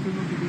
to know the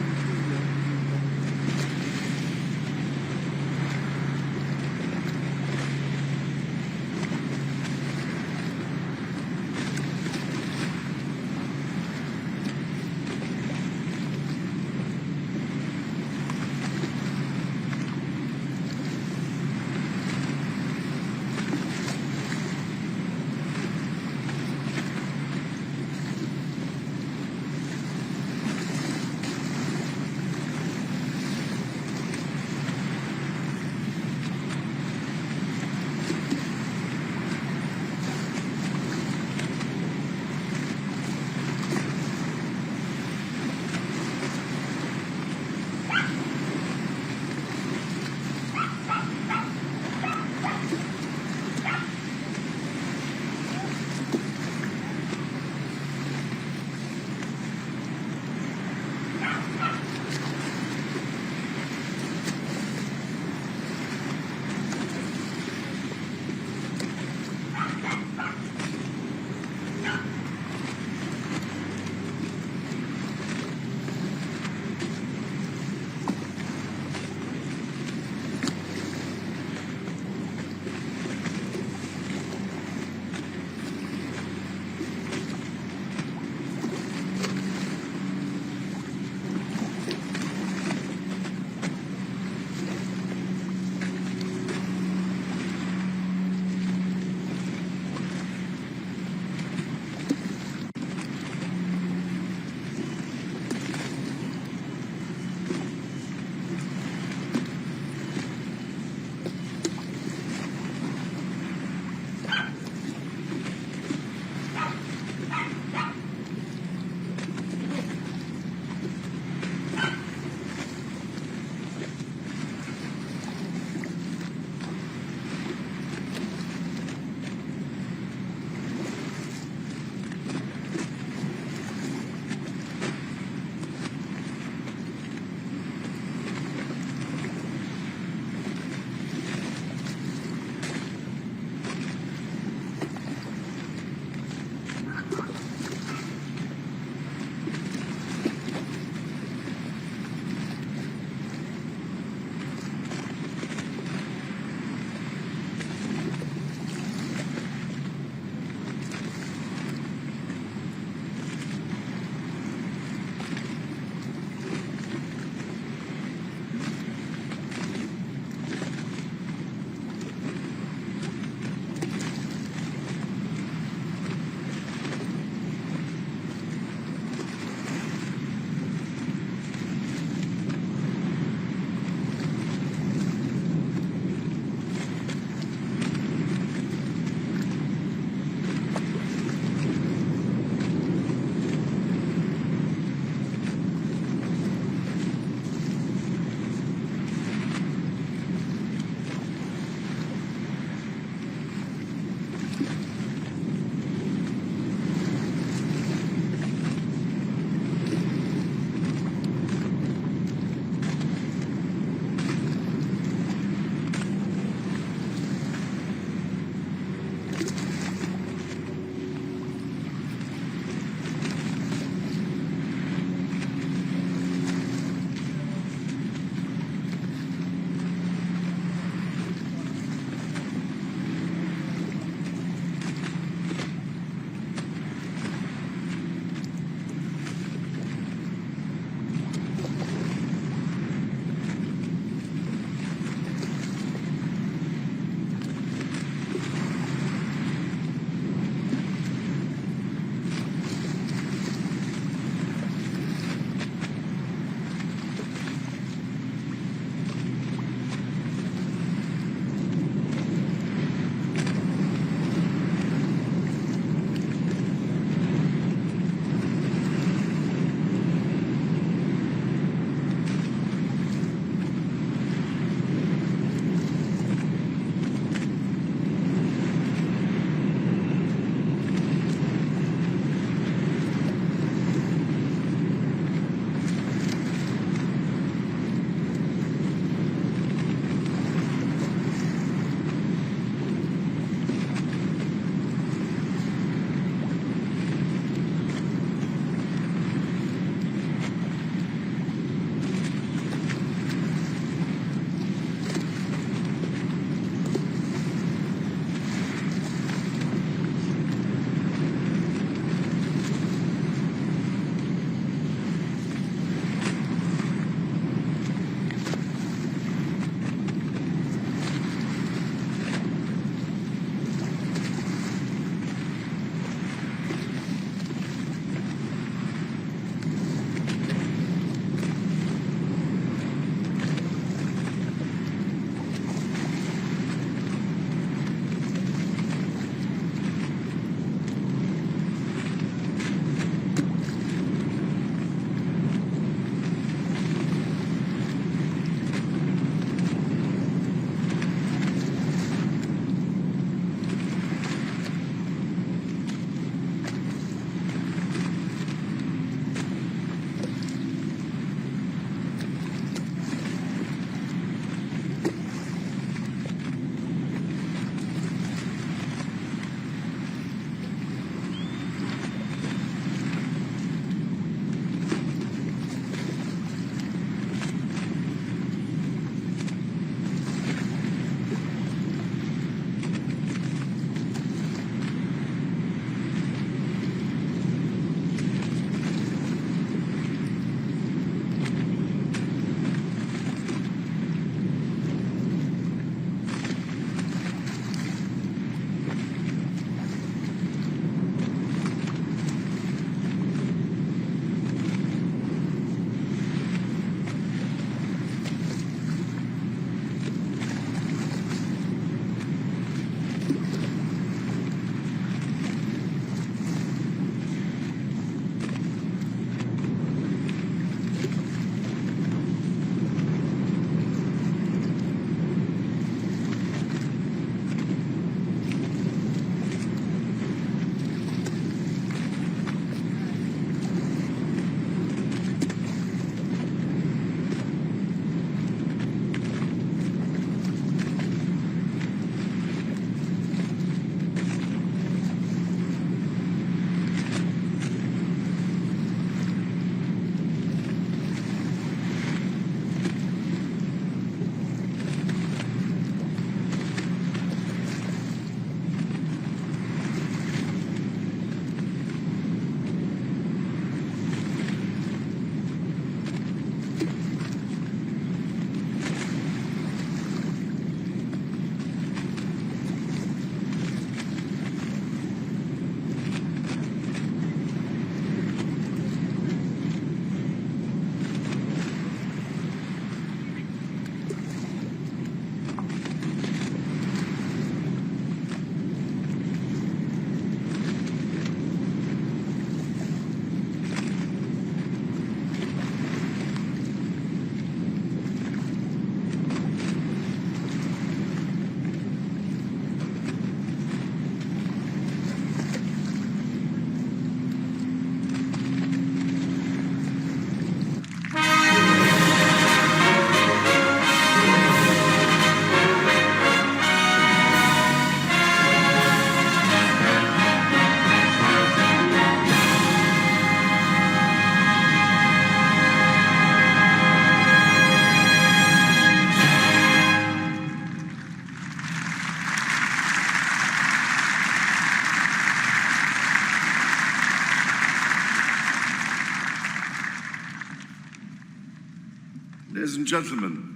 Ladies and gentlemen,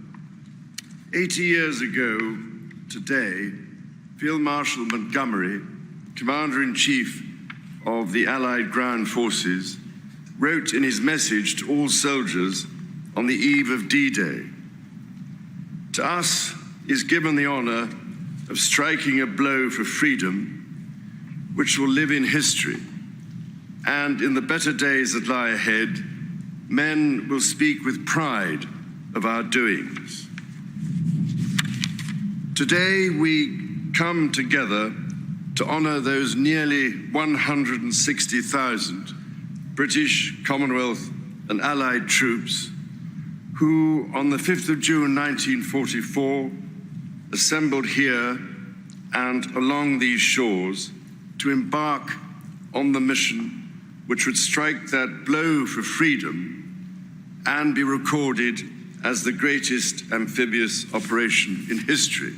80 years ago today, Field Marshal Montgomery, Commander-in-Chief of the Allied Ground Forces, wrote in his message to all soldiers on the eve of D-Day, "To us is given the honor of striking a blow for freedom which will live in history, and in the better days that lie ahead, men will speak with pride of our doings." Today we come together to honor those nearly 160,000 British, Commonwealth and Allied troops who, on the 5th of June 1944, assembled here and along these shores to embark on the mission which would strike that blow for freedom and be recorded as the greatest amphibious operation in history.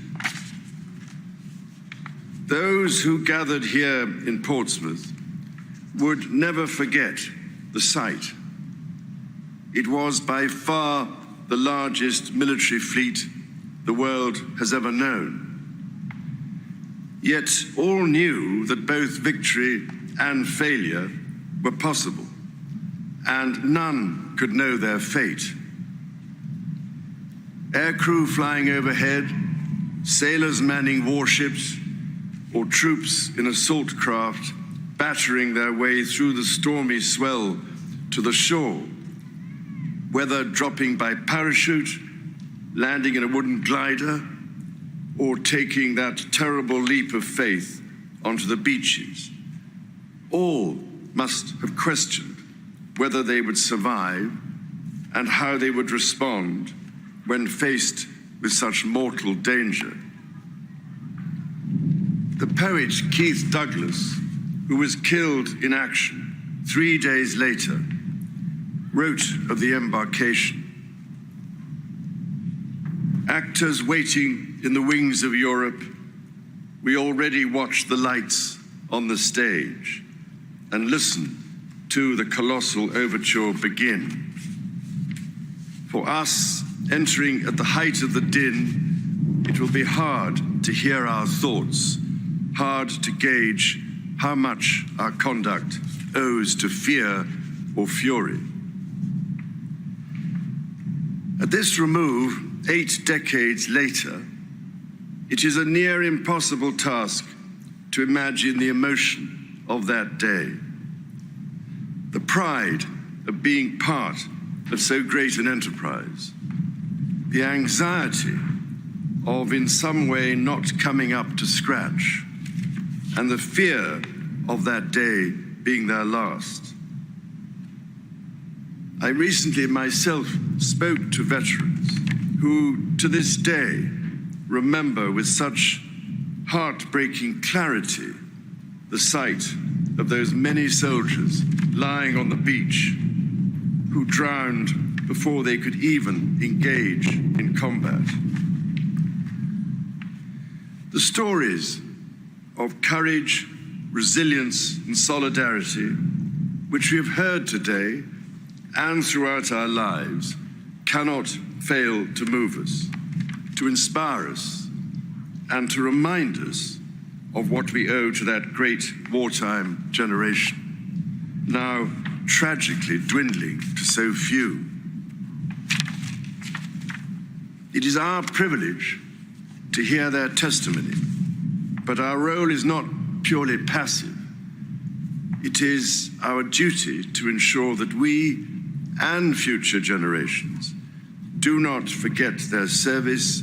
Those who gathered here in Portsmouth would never forget the sight. It was by far the largest military fleet the world has ever known. Yet all knew that both victory and failure were possible, and none could know their fate. Aircrew flying overhead, sailors manning warships, or troops in assault craft battering their way through the stormy swell to the shore, whether dropping by parachute, landing in a wooden glider, or taking that terrible leap of faith onto the beaches. All must have questioned whether they would survive and how they would respond when faced with such mortal danger. The poet Keith Douglas, who was killed in action 3 days later, wrote of the embarkation. "Actors waiting in the wings of Europe, we already watch the lights on the stage and listen to the colossal overture begin. For us, entering at the height of the din, it will be hard to hear our thoughts, hard to gauge how much our conduct owes to fear or fury." At this remove, 8 decades later, it is a near impossible task to imagine the emotion of that day. The pride of being part of so great an enterprise, the anxiety of in some way not coming up to scratch, and the fear of that day being their last. I recently myself spoke to veterans who, to this day, remember with such heartbreaking clarity the sight of those many soldiers lying on the beach who drowned before they could even engage in combat. The stories of courage, resilience, and solidarity, which we have heard today and throughout our lives, cannot fail to move us, to inspire us, and to remind us of what we owe to that great wartime generation, now tragically dwindling to so few. It is our privilege to hear their testimony, but our role is not purely passive. It is our duty to ensure that we and future generations do not forget their service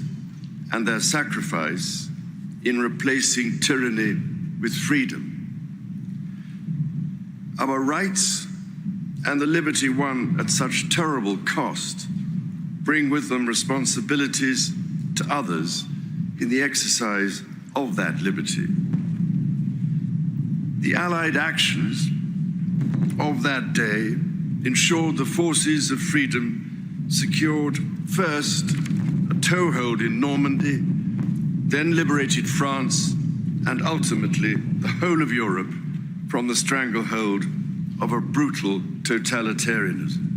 and their sacrifice in replacing tyranny with freedom. Our rights and the liberty won at such terrible cost bring with them responsibilities to others in the exercise of that liberty. The Allied actions of that day ensured the forces of freedom secured first a toehold in Normandy, then liberated France, and ultimately the whole of Europe from the stranglehold of a brutal totalitarianism.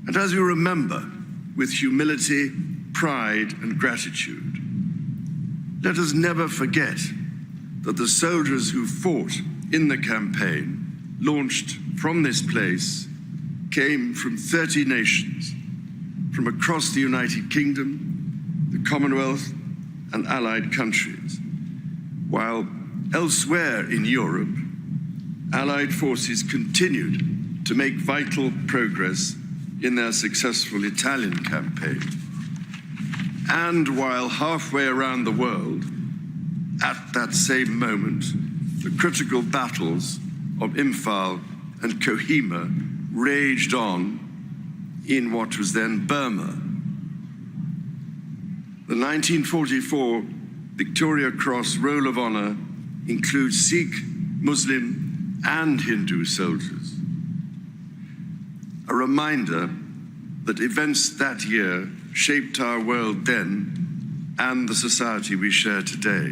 And as we remember with humility, pride, and gratitude, let us never forget that the soldiers who fought in the campaign, launched from this place, came from 30 nations, from across the United Kingdom, the Commonwealth, and allied countries, while elsewhere in Europe, allied forces continued to make vital progress in their successful Italian campaign. And while halfway around the world, at that same moment, the critical battles of Imphal and Kohima raged on in what was then Burma. The 1944 Victoria Cross Roll of Honor includes Sikh, Muslim, and Hindu soldiers. A reminder that events that year shaped our world then and the society we share today.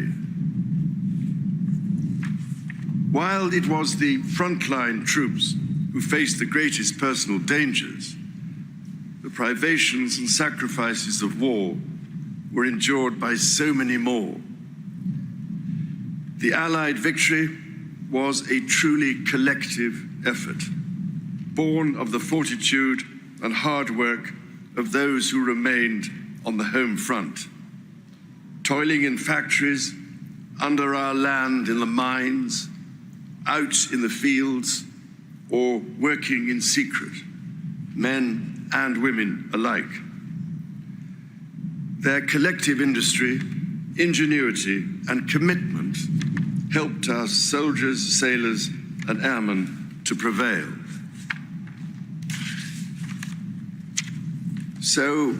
While it was the frontline troops who faced the greatest personal dangers, the privations and sacrifices of war were endured by so many more. The Allied victory was a truly collective effort, born of the fortitude and hard work of those who remained on the home front, toiling in factories, under our land in the mines, out in the fields, or working in secret, men and women alike. Their collective industry, ingenuity, and commitment helped our soldiers, sailors, and airmen to prevail. So,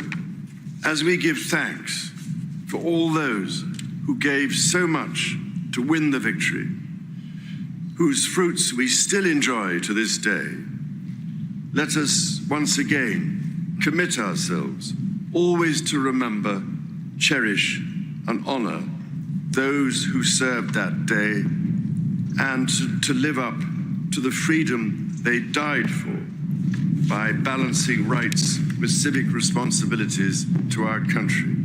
as we give thanks for all those who gave so much to win the victory, whose fruits we still enjoy to this day, let us once again commit ourselves always to remember, cherish, and honor those who served that day, and to live up to the freedom they died for by balancing rights with civic responsibilities to our country.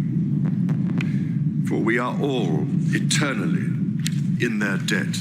For we are all eternally in their debt.